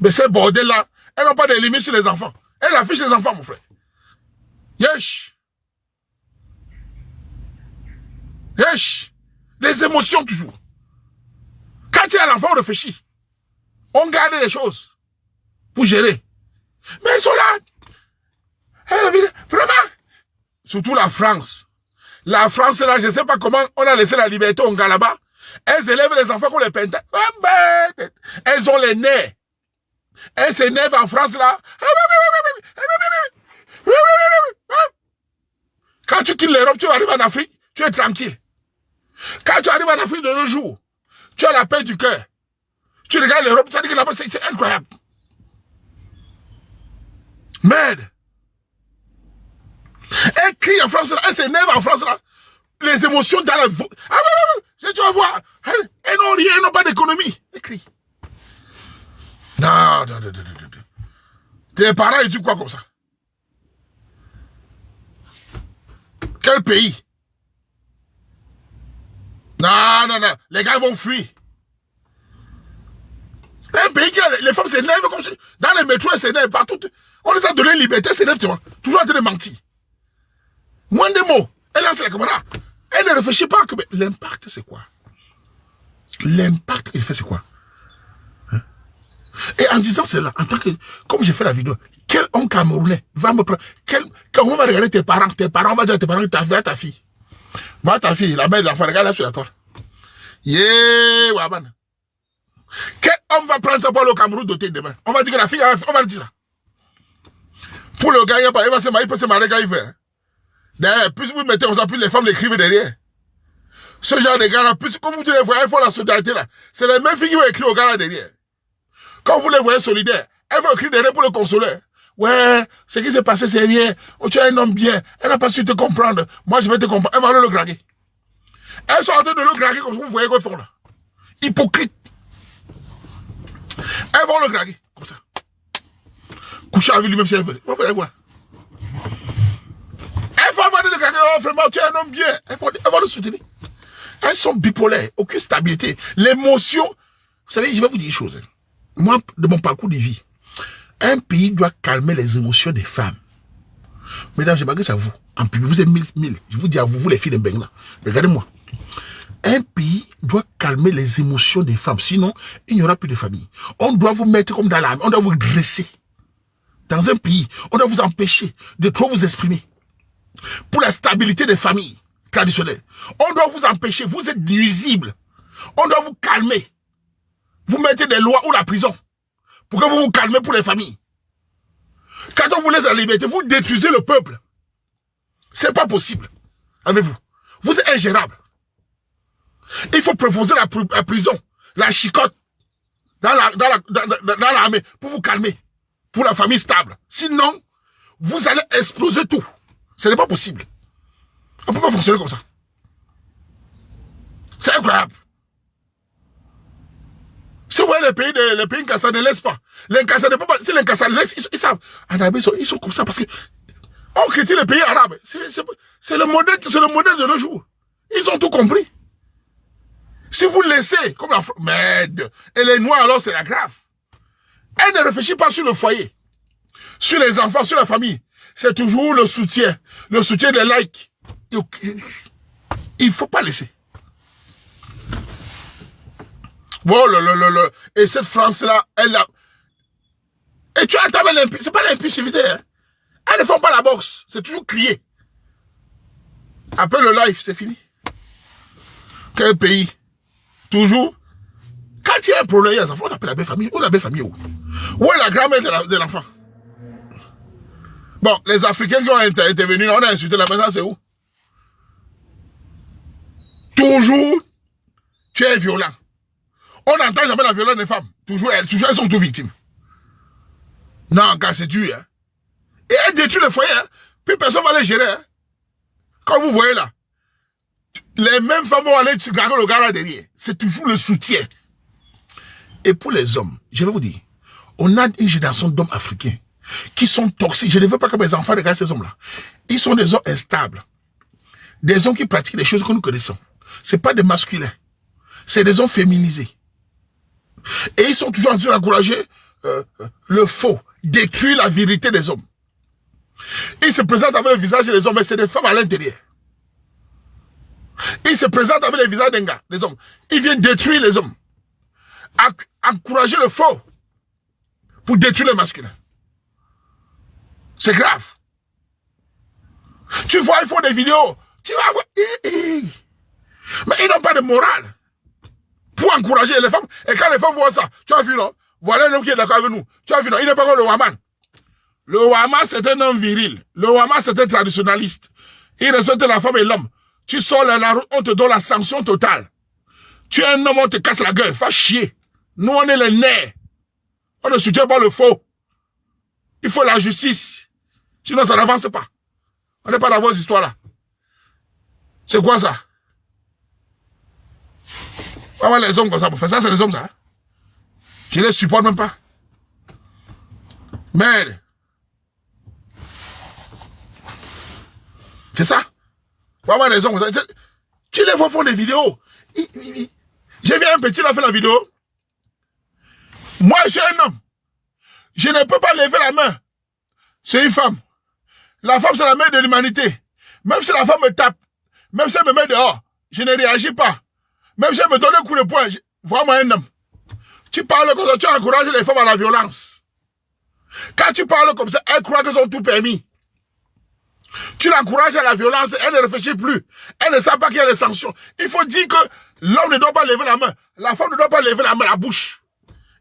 Mais ces bordels-là, elles n'ont pas de limite sur les enfants. Elles affichent les enfants, mon frère. Yesh. Yesh. Les émotions, toujours. Quand il y a l'enfant, on réfléchit. On garde les choses pour gérer. Mais ils sont là. Vraiment. Surtout la France. La France, là, je ne sais pas comment on a laissé la liberté au gars là-bas. Elles élèvent les enfants comme les pintades. Elles ont les nerfs. Elles s'énervent en France, là. Quand tu quittes l'Europe, tu arrives en Afrique, tu es tranquille. Quand tu arrives en Afrique de nos jours, tu as la paix du cœur. Tu regardes l'Europe, tu as dit que là-bas, c'est incroyable. Merde. Elle crie en France, là, elle s'énerve en France, là. Les émotions dans la... tu vas voir. Elles n'ont rien, elles n'ont pas d'économie. Elle crie. Non. Tes parents, ils disent quoi comme ça? Quel pays? Non. Les gars vont fuir. Un pays qui a... Les femmes s'énervent comme ça. Dans les métros, elles s'énervent partout. On les a donné liberté, elles s'énervent, tu vois. Toujours en train de mentir. Moins de mots. Elle lance la caméra. Elle ne réfléchit pas. L'impact, c'est quoi? L'impact, il fait c'est quoi? Hein? Et en disant cela, en tant que... Comme j'ai fait la vidéo, quel homme camerounais va me prendre... Quand on va regarder tes parents, on va dire à tes parents, ta fille. Va ta fille, la mère de l'enfant, regarde là sur la porte. Waban. Quel homme va prendre ça pour le Cameroun doté demain? On va dire que la fille, on va dire ça. Pour le gars, il va se marier, il peut se marier quand il veut. Hein? D'ailleurs, plus vous mettez comme ça, plus les femmes l'écrivent derrière. Ce genre de gars-là, plus comme vous les voyez, il faut la solidarité là. C'est les mêmes filles qui vont écrire au gars-là derrière. Quand vous les voyez solidaires, elles vont écrire derrière pour le consoler. Ouais, ce qui s'est passé, c'est rien. Oh, tu es un homme bien. Elle n'a pas su te comprendre. Moi, je vais te comprendre. Elle va le draguer. Elles sont en train de le draguer comme vous voyez qu'ils font là. Hypocrite. Elles vont le draguer, comme ça. Coucher avec lui-même si elle veut. Vous voyez quoi? Elles vont avoir le draguer. Oh, vraiment, tu es un homme bien. Elles vont le soutenir. Elles sont bipolaires. Aucune stabilité. L'émotion. Vous savez, je vais vous dire une chose. Moi, de mon parcours de vie, un pays doit calmer les émotions des femmes. Mesdames, je m'adresse à vous. En public, vous êtes 1000. Je vous dis à vous, vous les filles de Mbengla. Regardez-moi. Un pays doit calmer les émotions des femmes. Sinon, il n'y aura plus de famille. On doit vous mettre comme dans l'armée. On doit vous dresser. Dans un pays, on doit vous empêcher de trop vous exprimer. Pour la stabilité des familles traditionnelles. On doit vous empêcher. Vous êtes nuisible. On doit vous calmer. Vous mettez des lois ou la prison. Pour que vous vous calmez pour les familles. Quand on vous laisse la liberté, vous détruisez le peuple. C'est pas possible. Avez-vous? Vous êtes ingérable. Il faut proposer la prison, la chicotte, dans l'armée, pour vous calmer. Pour la famille stable. Sinon, vous allez exploser tout. Ce n'est pas possible. On ne peut pas fonctionner comme ça. C'est incroyable. Si vous voyez les pays Nkassa ne laissent pas. Les Nkassa ne peuvent pas. Si les Nkassa laissent, ils savent. En Arabie, ils sont comme ça parce que on critique les pays arabes. C'est le modèle de nos jours. Ils ont tout compris. Si vous laissez, comme la merde, et les Noirs, alors c'est la grave. Elle ne réfléchit pas sur le foyer, sur les enfants, sur la famille. C'est toujours le soutien des likes. Il ne faut pas laisser. Oh là. Et cette France-là, elle a... Et tu entends l'impulsivité. C'est pas l'impulsivité. Hein. Elles ne font pas la boxe. C'est toujours crier. Après le live, c'est fini. Quel pays? Toujours. Quand il y a un problème, il y a des enfants, on appelle la belle famille. Où la belle famille? Où est la grand-mère de l'enfant? Bon, les Africains qui ont intervenu, on a insulté la maison, c'est où? Toujours, tu es violent. On n'entend jamais la violence des femmes. Toujours, elles sont toutes victimes. Non, quand c'est dur. Hein. Et elles détruisent le foyer. Hein. Puis personne ne va les gérer. Hein. Quand vous voyez là, les mêmes femmes vont aller garder le gars là derrière. C'est toujours le soutien. Et pour les hommes, je vais vous dire, on a une génération d'hommes africains qui sont toxiques. Je ne veux pas que mes enfants regardent ces hommes-là. Ils sont des hommes instables. Des hommes qui pratiquent des choses que nous connaissons. Ce n'est pas des masculins. C'est des hommes féminisés. Et ils sont toujours en train d'encourager le faux, détruit la vérité des hommes. Il se présente avec le visage des hommes, mais c'est des femmes à l'intérieur. Il se présente avec le visage d'un gars, des hommes. Il vient détruire les hommes. Encourager le faux pour détruire les masculins. C'est grave. Tu vois, ils font des vidéos. Tu vas voir. Mais ils n'ont pas de morale pour encourager les femmes. Et quand les femmes voient ça, tu as vu, non? Voilà un homme qui est d'accord avec nous. Tu as vu, non? Il n'est pas comme le Waman. Le Waman, c'est un homme viril. Le Waman, c'est un traditionnaliste. Il respecte la femme et l'homme. Tu sors la route, on te donne la sanction totale. Tu es un homme, on te casse la gueule. Va chier. Nous, on est les nerfs. On ne soutient pas le faux. Il faut la justice. Sinon, ça n'avance pas. On n'est pas dans vos histoires-là. C'est quoi ça? Comment les hommes comme ça pour faire ça, c'est les hommes, ça. Je ne les supporte même pas. Merde. C'est ça. Comment les hommes comme ça. Tu les vois faire des vidéos. J'ai vu un petit qui a fait la vidéo. Moi, je suis un homme. Je ne peux pas lever la main. C'est une femme. La femme, c'est la mère de l'humanité. Même si la femme me tape, même si elle me met dehors, je ne réagis pas. Même si elle me donne un coup de poing, vois-moi un homme. Tu parles comme ça, tu encourages les femmes à la violence. Quand tu parles comme ça, elles croient qu'elles ont tout permis. Tu l'encourages à la violence, elle ne réfléchit plus. Elle ne sait pas qu'il y a des sanctions. Il faut dire que l'homme ne doit pas lever la main. La femme ne doit pas lever la main, la bouche.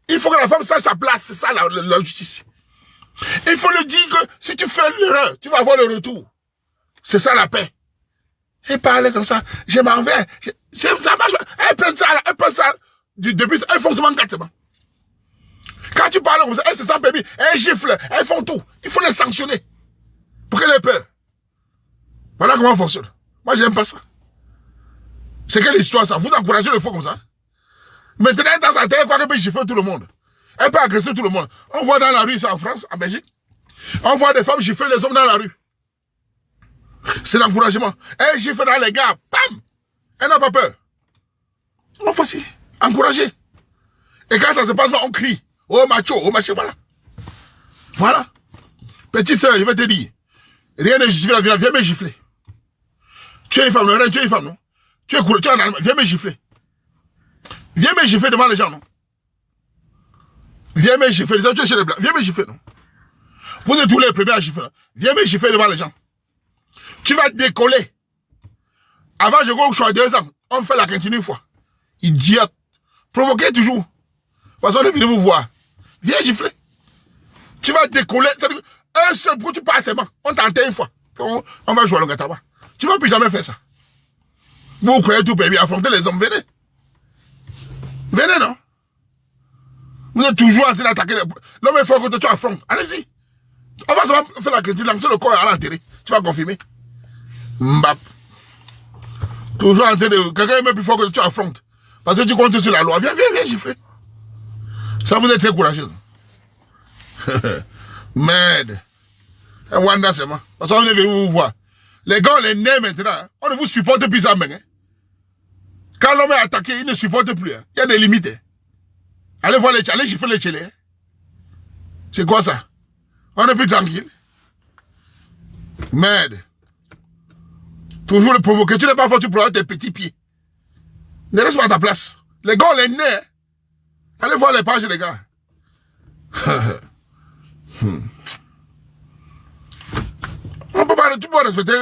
Il faut que la femme sache sa place. C'est ça la justice. Il faut lui dire que si tu fais l'erreur, tu vas avoir le retour. C'est ça la paix. Elle parle comme ça. Je m'en vais. Ça marche. Elle prend ça. Du début, elle font seulement 4 semaines. Quand tu parles comme ça, elle se sent permis. Elle gifle. Elles font tout. Il faut les sanctionner. Pour qu'elle ait peur. Voilà comment ça fonctionne. Moi, j'aime pas ça. C'est quelle histoire ça? Vous encouragez le faux comme ça? Maintenant, dans sa tête, elle peut gifler tout le monde. Elle peut agresser tout le monde. On voit dans la rue, ça en France, en Belgique. On voit des femmes gifler les hommes dans la rue. C'est l'encouragement. Elle gifle dans les gars. Bam! Elle n'a pas peur. On fait aussi. Encourager. Et quand ça se passe, on crie. Oh macho, voilà. Voilà. Petite soeur, je vais te dire. Rien ne justifie la violence. Viens me gifler. Tu es une femme, tu es une femme, non? Tu es courageux, tu es un Allemand. Viens me gifler. Viens me gifler devant les gens, non? Viens me gifler. Tu es chez les blancs. Viens me gifler, non? Vous êtes tous les premiers à gifler. Viens me gifler devant les gens. Tu vas décoller. Avant, je crois que je suis à 2 ans. On fait la cantine une fois. Idiote. Provoquez toujours. De toute façon, on est venu vous voir. Viens gifler. Tu vas décoller. Un seul coup, tu passes seulement. On t'entend une fois. On va jouer à l'Ongataba. Tu ne vas plus jamais faire ça. Vous croyez tout permis. Affronter les hommes. Venez. Venez, non? Vous êtes toujours en train d'attaquer les... Non, mais il faut que tu affrontes. Allez-y. On va seulement faire la cantine. Lancer le corps à l'enterrer. Tu vas confirmer. Mbap. Toujours en train de... Quelqu'un est même plus fort que tu affrontes. Parce que tu comptes sur la loi. Viens gifler. Ça, vous êtes très courageux. Merde. Un Wanda, c'est moi. Parce qu'on est venu vous voir. Les gars, les nez maintenant, hein, on ne vous supporte plus ça, hein. Quand l'homme est attaqué, il ne supporte plus. Hein. Il y a des limites. Hein. Allez voir les tchèles, allez gifler les tchèles. Hein. C'est quoi ça? On est plus tranquille. Merde. Toujours le provoquer. Tu n'es pas fort, tu prends tes petits pieds. Ne reste pas à ta place. Les gars, les nez. Hein. Allez voir les pages, les gars. On peut pas, tu peux respecter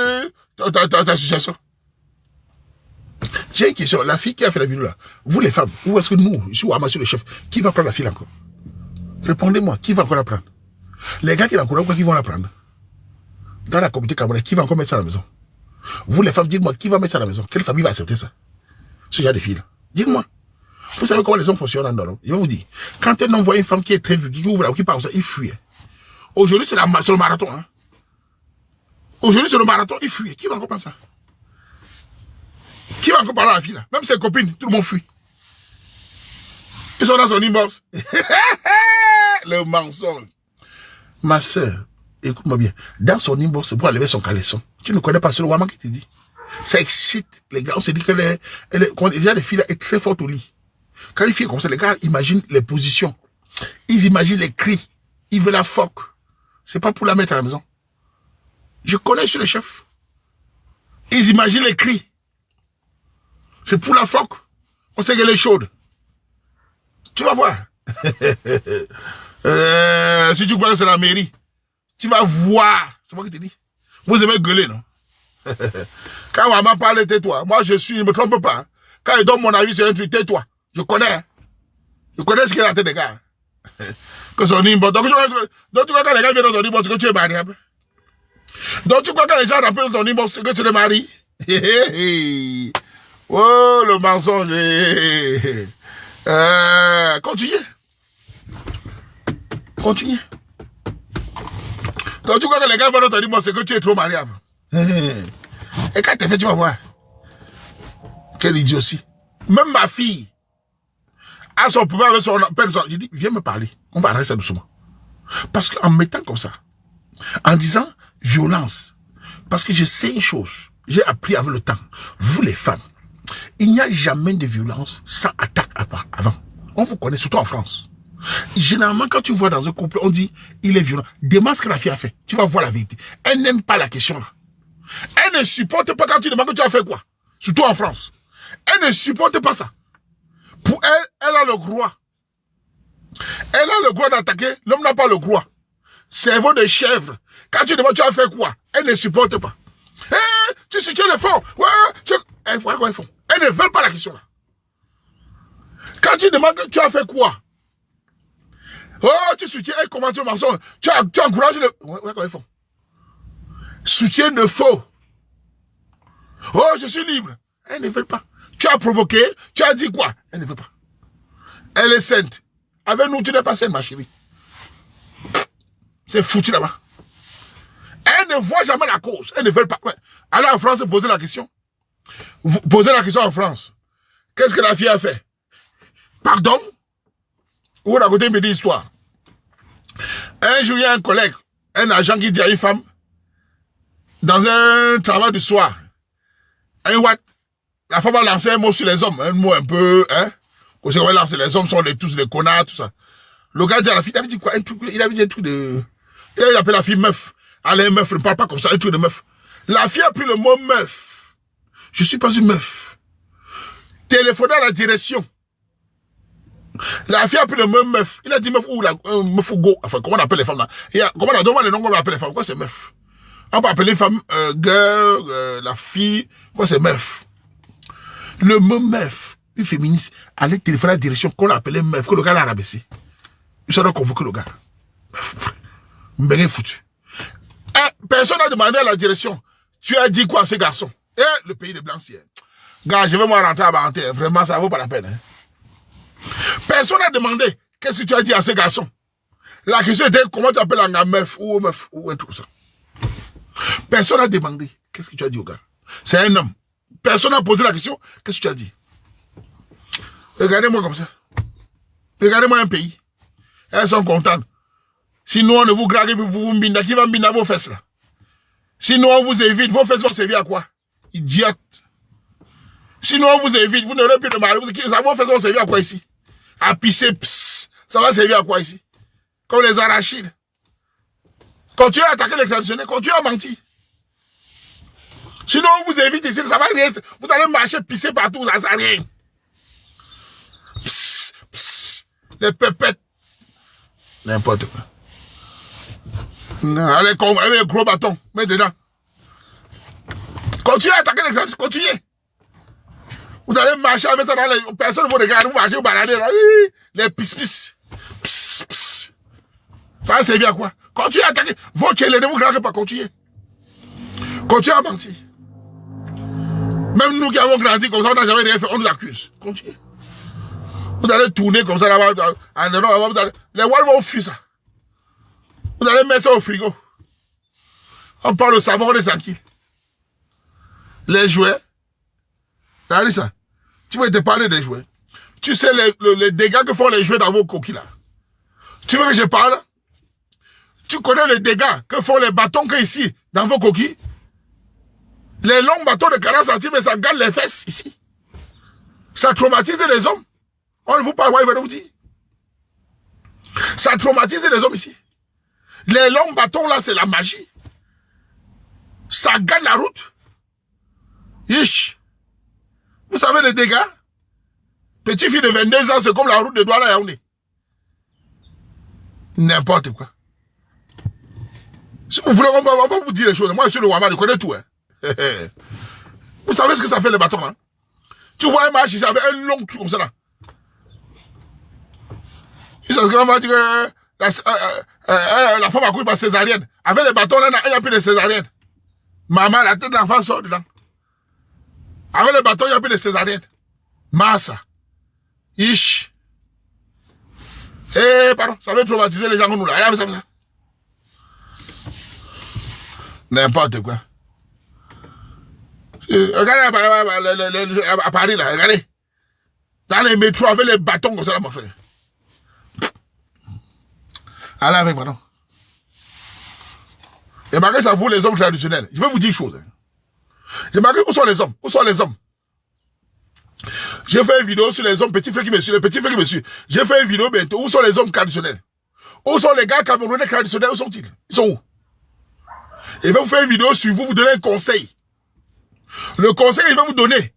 ta situation. J'ai une question. La fille qui a fait la vidéo là, vous les femmes, où est-ce que nous, ici ou Amassou le chef, qui va prendre la fille encore? Répondez-moi, qui va encore la prendre? Les gars qui l'encouragent, qui vont la prendre? Dans la communauté camerounaise, qui va encore mettre ça à la maison? Vous les femmes, dites-moi, qui va mettre ça à la maison? Quelle famille va accepter ça? Ce genre de filles là. Dites-moi. Vous savez comment les hommes fonctionnent en Europe? Je vais vous dire. Quand un homme voit une femme qui est très vue, qui ouvre, qui parle ça, il fuit. Aujourd'hui, c'est le marathon. Hein. Aujourd'hui, c'est le marathon, il fuit. Qui va encore penser ça? Qui va encore parler à la fille là? Même ses copines, tout le monde fuit. Ils sont dans son inbox. Le mensonge. Ma soeur, écoute-moi bien. Dans son inbox, c'est pour enlever son caleçon. Tu ne connais pas ce Waman qui te dit. Ça excite les gars. On s'est dit que les filles là est très forte au lit. Quand les filles comme ça, les gars imaginent les positions. Ils imaginent les cris. Ils veulent la phoque. C'est pas pour la mettre à la maison. Je connais chez les chefs. Ils imaginent les cris. C'est pour la phoque. On sait qu'elle est chaude. Tu vas voir. Si tu crois que c'est la mairie, tu vas voir. C'est moi qui te dis. Vous aimez gueuler, non? Quand maman parle, tais-toi. Moi, je ne me trompe pas. Quand il donne mon avis sur un truc, tais-toi. Je connais. Je connais ce qu'il y a dans la tête des gars. Que son nimbo. Donc, tu crois que les gars viennent dans ton nimbo, c'est que tu es mariable. Donc, tu crois que les gens rappellent ton nimbo, c'est que tu es marié. Oh, le mensonge. Continuez. Continuez. Donc, tu crois que les gars viennent dans ton nimbo, c'est que tu es trop mariable. Et quand tu fais, tu vas voir. Quel idiotie. Même ma fille, à son pouvoir avec son père, j'ai dit, viens me parler. On va arrêter ça doucement. Parce qu'en mettant comme ça, en disant violence, parce que je sais une chose, j'ai appris avec le temps, vous les femmes, il n'y a jamais de violence sans attaque avant. On vous connaît, surtout en France. Généralement, quand tu vois dans un couple, on dit, il est violent. Demande ce que la fille a fait. Tu vas voir la vérité. Elle n'aime pas la question là. Elle ne supporte pas quand tu demandes que tu as fait quoi. Surtout en France. Elle ne supporte pas ça. Pour elle, elle a le droit. Elle a le droit d'attaquer. L'homme n'a pas le droit. Cerveau de chèvre. Quand tu demandes tu as fait quoi, elle ne supporte pas. Hey, tu soutiens les fonds. Ouais, elle voit quoi ils font. Elle ne veut pas la question là. Quand tu demandes tu as fait quoi. Oh, tu soutiens, elle commence le mensonge. Tu encourages le... Ouais, quoi ils font. Soutien de faux. Oh, je suis libre. Elle ne veut pas. Tu as provoqué, tu as dit quoi? Elle ne veut pas. Elle est sainte. Avec nous, tu n'es pas sainte, ma chérie. C'est foutu là-bas. Elle ne voit jamais la cause. Elle ne veut pas. Allez en France, posez la question. Vous posez la question en France. Qu'est-ce que la fille a fait? Pardon? Ou racontez une petite histoire. Un jour, il y a un collègue, un agent qui dit à une femme, dans un travail du soir, un what? La femme a lancé un mot sur les hommes, un mot un peu, hein? Parce qu'on va lancer les hommes sont tous des connards, tout ça. Le gars dit à la fille, il avait dit quoi? Il avait dit un truc de... Il avait appelé la fille meuf. Allez, meuf, ne parle pas comme ça, un truc de meuf. La fille a pris le mot meuf. Je suis pas une meuf. Téléphoné à la direction. La fille a pris le mot meuf. Il a dit meuf ou la meuf ou go. Enfin, comment on appelle les femmes là? Comment on demande les noms qu'on appelle les femmes? Quoi c'est meuf? On peut appeler les femmes girl, la fille. Quoi c'est meuf? Le mot meuf, une féministe, allait téléphoner à la direction qu'on appelait meuf, que le gars l'a rabaissé. Il s'en a convoqué le gars. M'bégué foutu. Personne n'a demandé à la direction. Tu as dit quoi à ces garçons? Le pays des blancs, c'est. Gars, je vais moi rentrer à Baranté. Vraiment, ça vaut pas la peine. Hein. Personne n'a demandé qu'est-ce que tu as dit à ces garçons. La question était comment tu appelles un meuf ou un truc comme ça. Personne n'a demandé qu'est-ce que tu as dit au gars. C'est un homme. Personne n'a posé la question, qu'est-ce que tu as dit? Regardez-moi comme ça. Regardez-moi un pays. Elles sont contentes. Sinon, on ne vous grague, vous mbinda, qui va mbinda vos fesses là? Sinon, on vous évite, vos fesses vont servir à quoi? Idiote. Sinon, on vous évite, vous n'aurez plus de mari, vos fesses vont servir à quoi ici? À pisser, psst, ça va servir à quoi ici? Comme les arachides. Continuez à attaquer les traditionnels, continuez à mentir. Sinon, on vous évite ici, ça va rien. Vous allez marcher, pisser partout, ça sert à rien. Psst, psst, les pépettes. N'importe quoi. Allez, gros bâton, mets dedans. Continuez à attaquer les traditionnels, continuez. Vous allez marcher avec ça dans les... Personne ne vous regarde, vous marchez, vous baladez là. Les pis-pis. Psst, psst. Ça va servir à quoi? Continuez à attaquer. Vos tchélés, ne vous regardez pas, continuez. Continuez à mentir. Même nous qui avons grandi comme ça, on n'a jamais rien fait, on nous accuse. Continuez. Vous allez tourner comme ça là-bas, les walls vont fuir ça. Vous allez mettre ça au frigo. On parle de savon, on est tranquille. Les jouets. Regardez ça. Tu veux te parler des jouets. Tu sais les dégâts que font les jouets dans vos coquilles là. Tu veux que je parle? Tu connais les dégâts que font les bâtons que ici, dans vos coquilles? Les longs bâtons de 40 cm, ça gagne les fesses ici. Ça traumatise les hommes. On ne vous parle pas, il va vous dire. Ça traumatise les hommes ici. Les longs bâtons là, c'est la magie. Ça gagne la route. Yish. Vous savez les dégâts? Petite fille de 22 ans, c'est comme la route de Douala Yaoundé. N'importe quoi. Si vous voulez, on va vous dire les choses. Moi, je suis le Wama, je connais tout. Hein. Vous savez ce que ça fait, le bâton, hein? Tu vois un match, il avait un long truc comme ça, là. Il va dire la femme a couru par césarienne. Avec le bâton, là, il n'y a plus de césarienne. Maman, la tête de l'enfant sort dedans. Avec le bâton, il n'y a plus de césarienne. Massa. Ish. Eh, pardon, ça veut traumatiser les gens comme nous, là. Regardez ça. N'importe quoi. Regardez à Paris, là, regardez. Dans les métros, avec les bâtons comme ça, là, mon frère. Allez avec, pardon. Et malgré ça, vous, les hommes traditionnels, je vais vous dire une chose. Hein. J'ai marqué, où sont les hommes? Où sont les hommes? J'ai fait une vidéo sur les hommes, petits frères qui me suivent, les petits frères qui me suivent. J'ai fait une vidéo bientôt. Où sont les hommes traditionnels? Où sont les gars camerounais traditionnels? Où sont-ils? Ils sont où? Et je vais vous faire une vidéo sur vous, vous donner un conseil. Le conseil que je vais vous donner.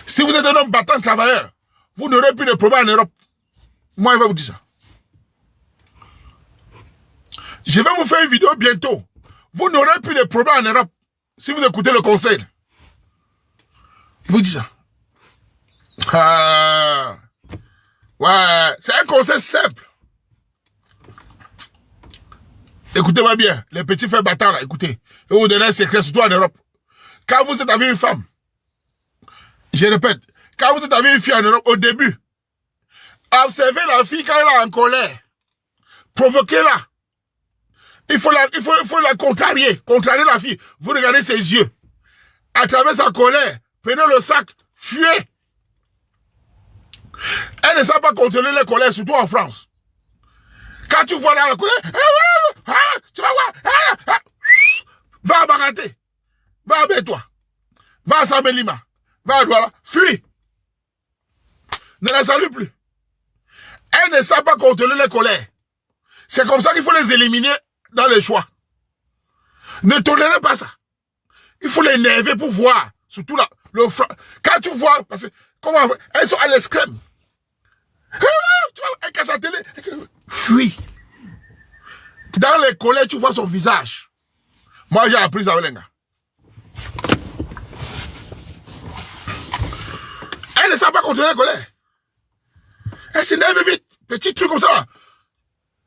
Si vous êtes un homme battant travailleur, vous n'aurez plus de problème en Europe. Moi, je vais vous dire ça. Je vais vous faire une vidéo bientôt. Vous n'aurez plus de problème en Europe si vous écoutez le conseil. Je vous dis ça. Ah, ouais, c'est un conseil simple. Écoutez-moi bien, les petits frères battants là, écoutez. Je vais vous donner un secret, surtout en Europe. Quand vous êtes avec une femme, je répète, quand vous êtes avec une fille en Europe, au début, observez la fille quand elle est en colère. Provoquez-la. Il faut la contrarier la fille. Vous regardez ses yeux. À travers sa colère, prenez le sac, fuyez. Elle ne sait pas contrôler les colères, surtout en France. Quand tu vois la colère, tu vas voir, va à Baraté, va à Bétois, va à Samelima, va à Douala, fuis. Ne la salue plus. Elle ne sait pas contrôler les colères. C'est comme ça qu'il faut les éliminer dans les choix. Ne tolérez pas ça. Il faut les énerver pour voir. Surtout là, quand tu vois, parce que, comment, elles sont à l'escrème. Tu vois, elle casse la télé. Fuis. Dans les colères, tu vois son visage. Moi, j'ai appris ça avec les gars. Elle ne sait pas contrôler les colères. Elle s'énerve vite. Petit truc comme ça.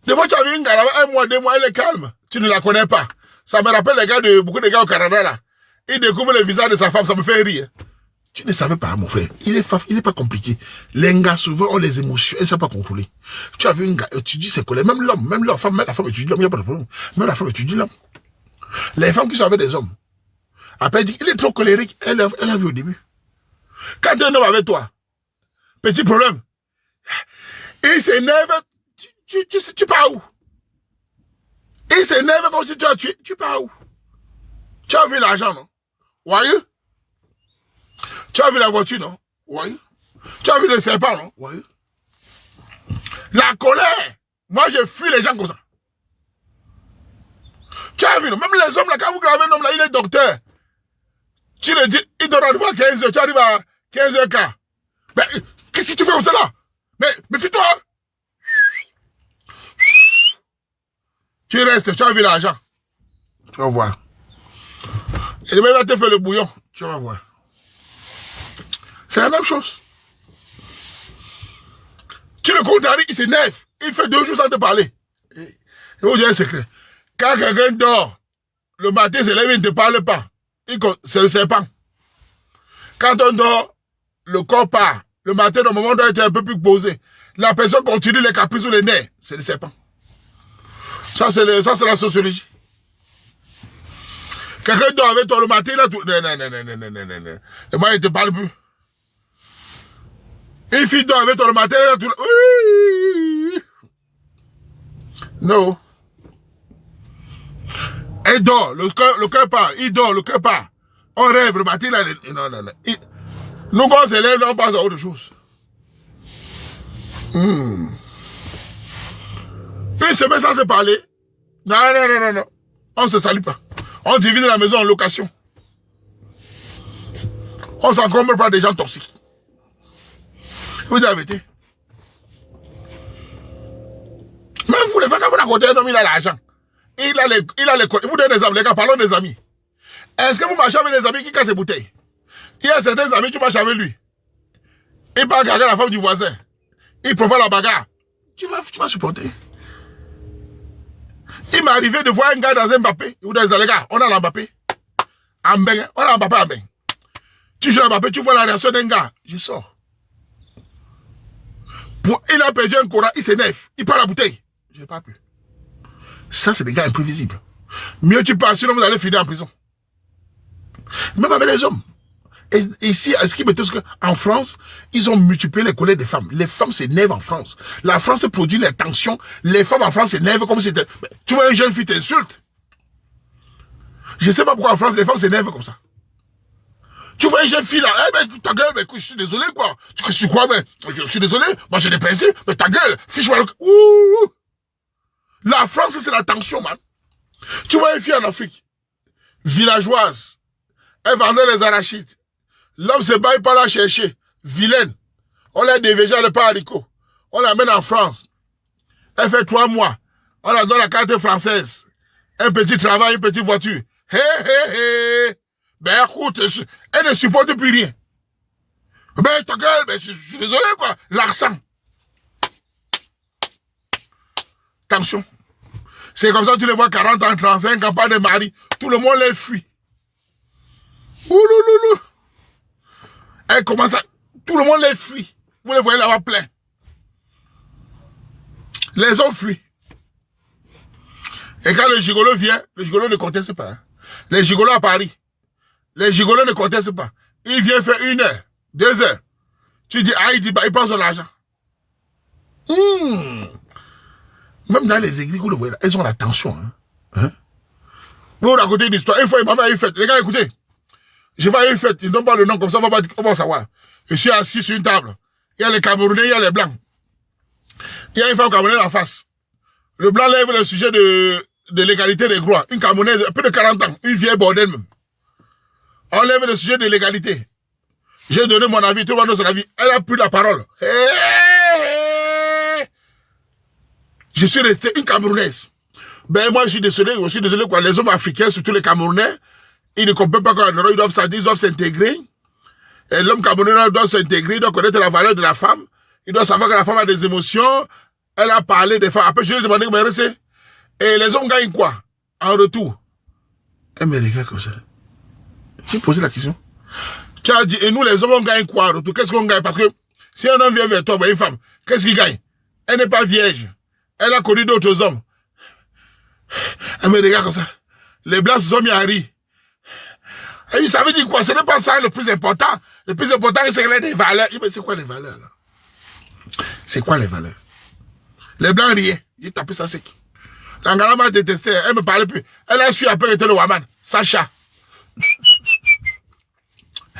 Des fois, tu as vu une gars là, 1 mois, 2 mois, elle est calme. Tu ne la connais pas. Ça me rappelle les gars beaucoup de gars au Canada là. Ils découvrent le visage de sa femme, ça me fait rire. Tu ne savais pas, mon frère. Il est pas compliqué. Les gars, souvent, ont les émotions, ils ne savent pas contrôler. Tu as vu une gars, tu dis c'est quoi? Même l'homme, même la femme étudie l'homme, il n'y a pas de problème. Même la femme étudie l'homme. Les femmes qui sont avec des hommes. Après, elle dit, il est trop colérique. Elle a vu au début. Quand un homme avec toi, petit problème, il s'énerve, tu pars où? Il s'énerve comme si tu as tué. Tu pars où? Tu as vu l'argent, non? Voyez? Tu as vu la voiture, non? Voyez? Tu as vu le serpent, non? Voyez? La colère. Moi, je fuis les gens comme ça. Tu as vu, non? Même les hommes, là, quand vous gravez un homme, là, il est docteur. Tu le dis, il te rendez à 15 h, tu arrives à 15 h quart. Mais, qu'est-ce que tu fais comme ça, là? Mais, méfie-toi! Tu restes, tu as vu l'argent. Tu vas voir. Et demain, il va te faire le bouillon. Tu vas voir. C'est la même chose. Tu le contraries, il s'énerve. Il fait 2 jours sans te parler. Et vous dire un secret. Quand quelqu'un dort, le matin, il se lève, il ne te parle pas. C'est le serpent. Quand on dort, le corps part. Le matin, normalement, on doit être un peu plus posé. La personne continue les caprices ou les nerfs. C'est le serpent. Ça, c'est la sociologie. Quelqu'un dort avec toi le matin, là, tout. Non. Et moi, il ne te parle plus. Une fille dort avec toi le matin, là, tout. Oui. Non. Elle dort, le cœur part. Il dort, le cœur part. On rêve le matin, là. Non. Nous, quand on se lève, on pense à autre chose. Une semaine sans se parler. Non. On ne se salue pas. On divise la maison en location. On s'encombre pas des gens toxiques. Vous avez été. Même vous, les femmes, quand vous racontez un homme, il a l'argent. Il a les vous donnez des amis, les gars, parlons des amis. Est-ce que vous marchez avec des amis qui cassent les bouteilles? Il y a certains amis, tu marches avec lui. Il part garder la femme du voisin. Il profite la bagarre. Tu vas supporter. Il m'est arrivé de voir un gars dans un Mbappé. Vous dites, les gars, on a l'Mbappé. On a Mbappé à Mbappé. Tu joues à Mbappé, tu vois la réaction d'un gars. Je sors. Il a perdu un courant, il s'énerve. Il prend la bouteille. Je n'ai pas pu. Ça, c'est des gars imprévisibles. Mieux tu pars, sinon vous allez finir en prison. Même avec les hommes. Et ici, ce qui me dit qu'en France, ils ont multiplié les colères des femmes. Les femmes s'énervent en France. La France produit les tensions. Les femmes en France s'énervent comme si c'était... Tu vois une jeune fille t'insulte. Je ne sais pas pourquoi en France, les femmes s'énervent comme ça. Tu vois une jeune fille là, eh ben ta gueule, mais écoute, je suis désolé quoi. Tu sais quoi, mais je suis désolé, moi j'ai des principes, mais ta gueule, fiche-moi le... Ouh. La France, c'est la tension, man. Tu vois une fille en Afrique, villageoise, elle vendait les arachides. L'homme se bat, il part la chercher. Vilaine. On l'a dévégé, elle n'est pas haricot. On l'amène en France. Elle fait 3 mois. On la donne la carte française. Un petit travail, une petite voiture. Hé. Ben écoute, elle ne supporte plus rien. Ben ta gueule, ben, je suis désolé quoi. L'argent. Tension. C'est comme ça que tu les vois 40 ans, 35 ans, pas de mari. Tout le monde les fuit. Oulouloulou. Elle commence à... Tout le monde les fuit. Vous les voyez là-bas plein. Les hommes fuient. Et quand le gigolo vient, le gigolo ne conteste pas. Hein. Les gigolos à Paris. Les gigolos ne contestent pas. Il vient faire 1 heure, 2 heures. Tu dis, ah, il dit, bah, il prend son argent. Même dans les églises, vous le voyez, elles ont la tension. Hein? Vous racontez une histoire. Une fois, il m'a fait une fête. Les gars, écoutez. Je vais à une fête. Ils n'ont pas le nom, comme ça, on va savoir. Je suis assis sur une table. Il y a les Camerounais, il y a les Blancs. Il y a une femme Camerounaise en face. Le Blanc lève le sujet de l'égalité des droits. Une Camerounaise, plus de 40 ans. Une vieille bordel même. On lève le sujet de l'égalité. J'ai donné mon avis, tout le monde donne son avis. Elle a pris la parole. Je suis resté une Camerounaise. Ben moi je suis désolé quoi. Les hommes africains, surtout les Camerounais, ils ne comprennent pas quoi. Ils doivent s'intégrer. Et l'homme camerounais doit s'intégrer, il doit connaître la valeur de la femme. Il doit savoir que la femme a des émotions. Elle a parlé des femmes. Après je lui ai demandé, mais restez. Et les hommes gagnent quoi en retour? Elle me regarde comme ça. J'ai posé la question. Tu as dit, et nous les hommes, on gagne quoi en retour? Qu'est-ce qu'on gagne? Parce que si un homme vient vers toi, ben, une femme, qu'est-ce qu'il gagne? Elle n'est pas vierge. Elle a connu d'autres hommes. Elle me regarde comme ça. Les blancs se sont mis à rire. Elle dit, ça veut dire quoi? Ce n'est pas ça le plus important. Le plus important, c'est qu'elle a des valeurs. Mais c'est quoi les valeurs là? C'est quoi les valeurs? Les blancs riaient. J'ai tapé ça sec. L'Angala m'a détesté. Elle me parlait plus. Elle a su après était le Waman. Sacha.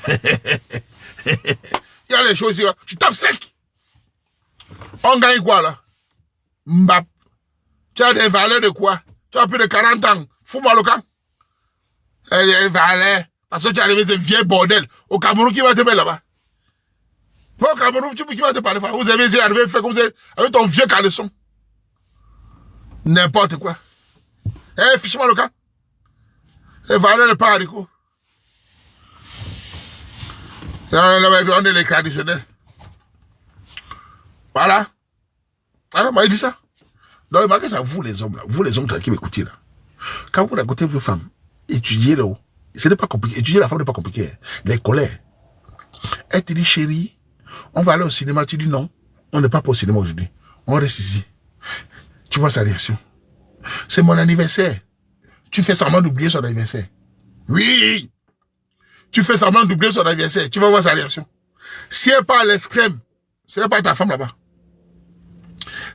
Il y a les choses ici. Je tape sec. On gagne quoi là? Mbap. Tu as des valeurs de quoi? Tu as plus de 40 ans. Fous-moi le camp. Des valeurs. Parce que tu es arrivé ce vieux bordel. Au Cameroun, qui va te mettre là-bas? Au Cameroun, qui va te parler? Vous avez essayé d'arriver faire comme vous avez, avec ton vieux caleçon. N'importe quoi. Eh, fiche-moi le camp. Les valeurs de pas haricot. On est les traditionnels. Voilà. Alors, moi, il dit ça. Donc, remarquez ça, vous les hommes, là, vous les hommes qui m'écoutez, là. Quand vous racontez vos femmes, étudiez là-haut. Ce n'est pas compliqué. Étudier la femme n'est pas compliqué. Les colères. Elle te dit, chérie, on va aller au cinéma. Tu dis non, on n'est pas pour au cinéma aujourd'hui. On reste ici. Tu vois sa réaction. C'est mon anniversaire. Tu fais semblant d'oublier son anniversaire. Oui. Tu fais semblant d'oublier son anniversaire. Tu vas voir sa réaction. Si elle parle à l'extrême, ce n'est pas ta femme là-bas.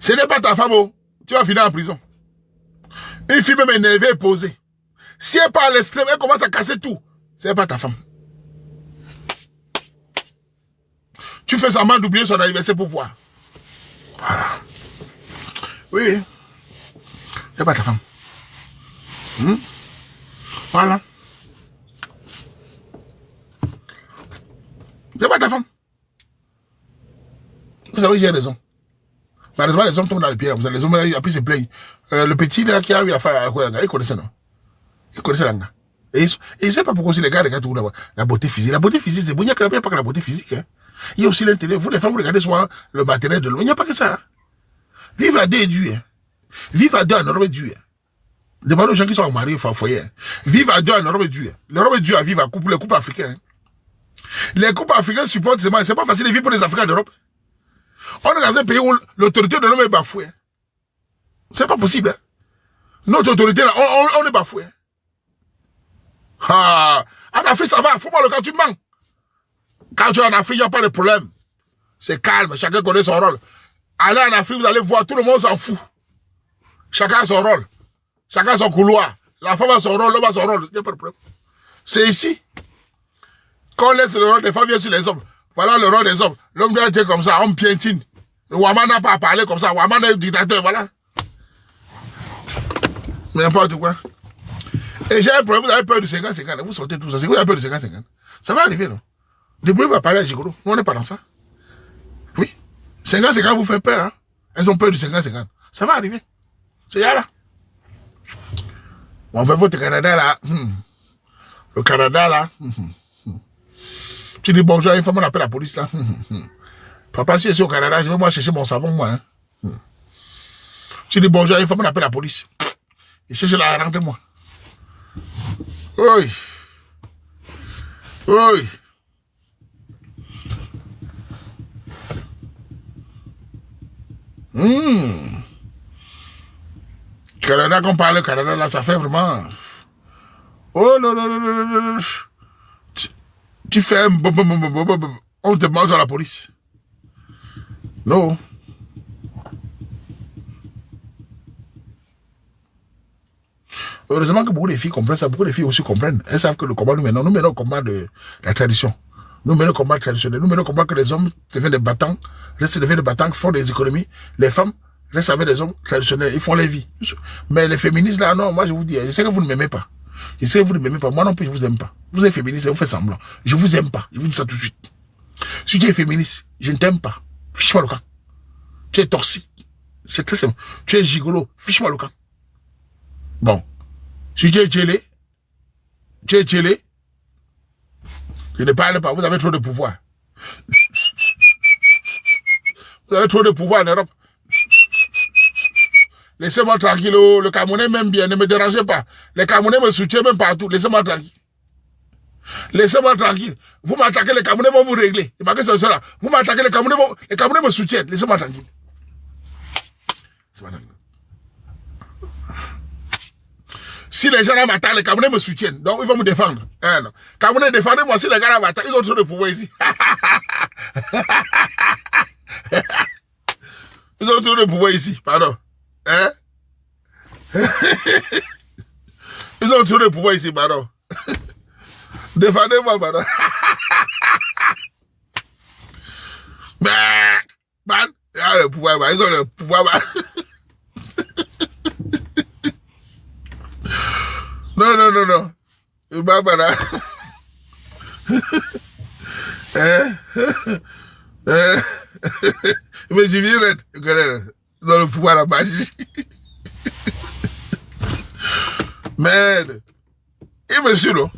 Ce n'est pas ta femme, oh. Tu vas finir en prison. Une fille même énervée et posée. Si elle parle à l'extrême, elle commence à casser tout. Ce n'est pas ta femme. Tu fais semblant d'oublier son anniversaire pour voir. Voilà. Oui. C'est pas ta femme. Voilà. C'est pas ta femme. Vous savez, j'ai raison. Malheureusement, les hommes tombent dans les pieds. Vous avez les hommes, il a pris ses plaies. Le petit là, qui a eu l'affaire à la il connaissait, non? Il connaissait l'anga. Et il ne sait pas pourquoi aussi les gars regardent tout la beauté physique. La beauté physique, c'est bon. Il n'y a pas que la beauté physique. Hein. Il y a aussi l'intérêt. Vous, les femmes, vous regardez souvent le matériel de l'homme. Il n'y a pas que ça. Hein. Vivre à deux est dur. Hein. Vivre à deux en Europe est dur. Hein. Demandez aux gens qui sont mariés au foyer. Hein. Vivre à deux en Europe est dur. L'Europe est dur à vivre pour les couples africains. Hein. Les couples africains supportent seulement. C'est pas facile de vivre pour les Africains d'Europe. On est dans un pays où l'autorité de l'homme est bafouée. C'est pas possible. Hein. Notre autorité, là, on est bafoué. Ah, en Afrique, ça va. Faut pas le quand tu mens. Quand tu es en Afrique, il n'y a pas de problème. C'est calme. Chacun connaît son rôle. Allez en Afrique, vous allez voir, tout le monde s'en fout. Chacun a son rôle. Chacun a son couloir. La femme a son rôle, l'homme a son rôle. Il n'y a pas de problème. C'est ici. Quand on laisse le rôle des femmes, vient sur les hommes. Voilà le rôle des hommes. L'homme doit être comme ça, homme piétine. Le Ouaman n'a pas à parler comme ça. Ouaman est dictateur, voilà. N'importe quoi. Et j'ai un problème, vous avez peur du 50-50. Vous sortez tout ça. Si vous avez peur du 50-50, ça va arriver, non? Le bruit va parler à Gigolo. Nous, on n'est pas dans ça. Oui. 50-50 vous fait peur, hein? Elles ont peur du 50-50. Ça va arriver. C'est là. On fait votre Canada, là. Le Canada, là. Tu dis bonjour, il faut qu'on appelle la police, là. Papa, si je suis au Canada, je vais moi chercher mon savon, moi. Hein. Tu dis bonjour, il faut qu'on appelle la police. Il cherche la rentre-moi. Oui. Oui. Canada, qu'on parle, Canada, là, ça fait vraiment... Oh, non, non, non, non, non, non. Tu fais un... On te mange à la police. Non. Heureusement que beaucoup de filles comprennent ça, beaucoup de filles aussi comprennent. Elles savent que le combat, nous menons le combat de la tradition. Nous menons le combat traditionnel. Nous menons le combat que les hommes deviennent des battants, restent deviennent des battants, font des économies. Les femmes restent avec des hommes traditionnels, ils font les vies. Mais les féministes, là, non, moi je vous dis, je sais que vous ne m'aimez pas. Je sais que vous ne m'aimez pas. Moi non plus, je vous aime pas. Vous êtes féministe et vous faites semblant. Je vous aime pas. Je vous dis ça tout de suite. Si tu es féministe, je ne t'aime pas. Fiche-moi le camp. Tu es toxique. C'est très simple. Tu es gigolo. Fiche-moi le camp. Bon. Si tu es gelé, je ne parle pas, vous avez trop de pouvoir. Vous avez trop de pouvoir en Europe. Laissez-moi tranquille, le Camerounais m'aime bien, ne me dérangez pas. Les Camerounais me soutiennent même partout, laissez-moi tranquille. Laissez-moi tranquille. Vous m'attaquez, les Camerounais vont vous régler. C'est cela. Vous m'attaquez, les Camerounais me soutiennent, laissez-moi tranquille. Si les gens là m'attaquent, les Camerounais me soutiennent. Donc, ils vont me défendre. Non. Camerounais, défendez-moi. Si les gars là m'attaquent, ils ont trop de pouvoir ici. Ils ont trop de pouvoir ici. Pardon. Hein? Ils ont trop de pouvoir ici. Pardon. Défendez-moi, pardon. Man. Ils ont le pouvoir. Ils ont le pouvoir. Non. Barbara. Mais je viens dans le pouvoir la magie. Merde. Et monsieur, non.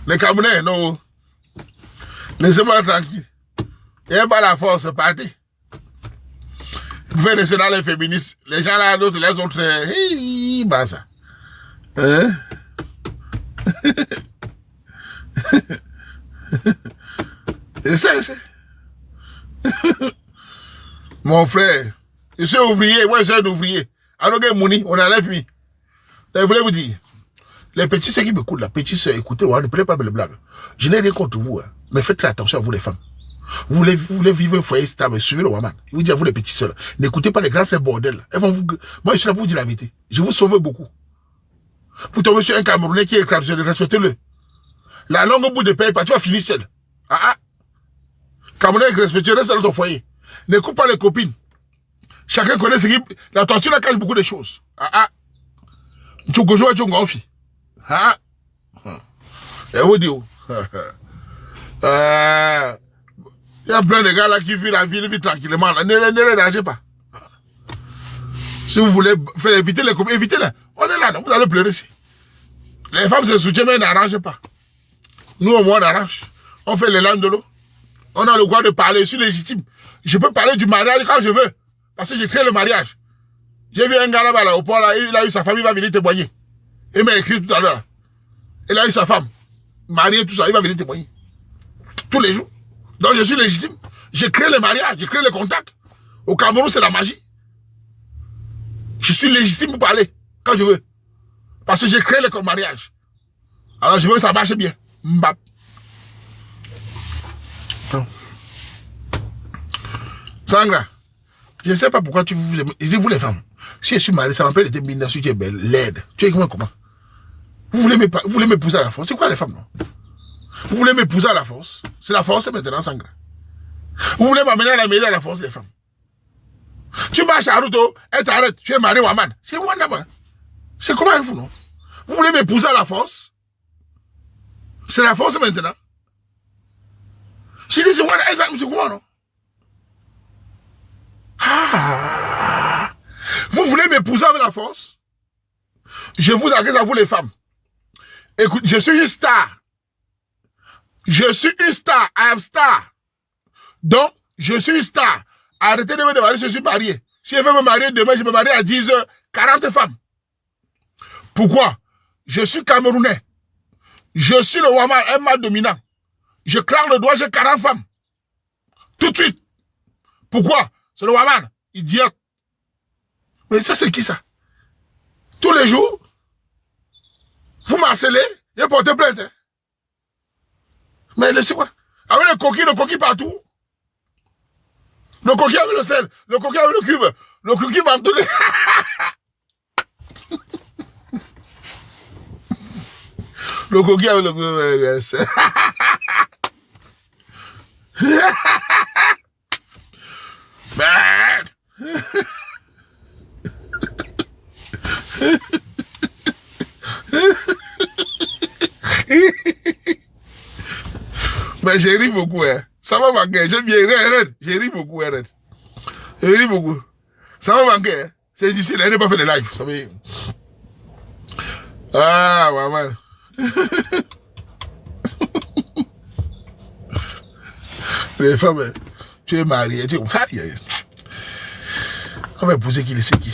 Les Camerounais, non. Laissez-moi tranquille. Il n'y a pas la force, partez. Vous pouvez rester dans les féministes. Les gens là, d'autres, les autres, bah ça. Et c'est. Mon frère, je suis ouvrier, moi je suis un ouvrier. Alors que Mouni, on enlève lui. Je voulais vous dire, les petits sœurs qui m'écoutent, la petite sœur, écoutez, ne prenez pas les blagues. Je n'ai rien contre vous, hein, mais faites très attention à vous les femmes. Vous voulez vivre un foyer stable, suivez le Ouaman. Je vous dis à vous les petits sœurs, n'écoutez pas les grands sœurs bordel. Elles vont vous... Moi je suis là pour vous dire la vérité. Je vous sauve beaucoup. Vous tombez sur un Camerounais qui est traditionnel, respectez-le. La langue au bout de paye, tu vas finir seul. Camerounais respectueux, reste dans ton foyer. N'écoute pas les copines. Chacun connaît ce qui... La torture, elle cache beaucoup de choses. Tu go jouer, tu go fi. Et vous dites, il y a plein de gars là qui vivent la vie tranquillement. Ne les dérangez pas. Si vous voulez faire éviter les, on est là, non, vous allez pleurer ici. Les femmes se soutiennent, mais n'arrangent pas. Nous, au moins, on arrange. On fait les lames de l'eau. On a le droit de parler, je suis légitime. Je peux parler du mariage quand je veux. Parce que j'ai créé le mariage. J'ai vu un gars là-bas, au port, là, il a eu sa femme, il va venir témoigner. Il m'a écrit tout à l'heure. Il a eu sa femme, mariée, tout ça, il va venir témoigner. Tous les jours. Donc je suis légitime. J'ai créé le mariage, j'ai créé le contact. Au Cameroun, c'est la magie. Je suis légitime pour parler, quand je veux. Parce que j'ai créé le mariage. Alors je veux que ça marche bien. Mbap. Sangra, je ne sais pas pourquoi je dis vous les femmes. Si je suis marié, ça m'appelle être mina, si tu es belle, laide. Tu es comment? Vous voulez m'épouser à la force? C'est quoi les femmes, non? Vous voulez m'épouser à la force? C'est la force maintenant, Sangra. Vous voulez m'amener à la mairie à la force, les femmes? Tu marches à Ruto, et t'arrêtes, tu es marié Waman. C'est moi là-bas. C'est comment vous, non? Vous voulez m'épouser à la force? C'est la force maintenant. Je dis, c'est quoi, non? Vous voulez m'épouser avec la force? Je vous agresse à vous les femmes. Écoute, je suis une star. Je suis une star. I am star. Donc, je suis une star. Arrêtez de me demander si je suis marié. Si je veux me marier demain, je peux me marier à 10 heures, 40 femmes. Pourquoi? Je suis Camerounais. Je suis le Waman, un mâle dominant. Je claque le doigt, j'ai 40 femmes. Tout de suite. Pourquoi? C'est le Waman. Idiote. Mais ça, c'est qui ça? Tous les jours, vous m'harcelez, et portez plainte. Hein? Mais c'est quoi? Avec le coquille partout. Le coquille avec le sel, le coquille avec le cube, le coquille va me donner. Le coquille avec le sel. Merde. Mais j'ai ri beaucoup, hein. Ça m'a manqué. J'aime bien rire. J'ai ri beaucoup, hein. J'ai ri beaucoup. Ça m'a manqué, hein. C'est difficile. Elle n'a pas fait de live. Ça veut dire. Ah, maman. Les femmes, tu es marié. Tu es... On va épouser qui le sait qui.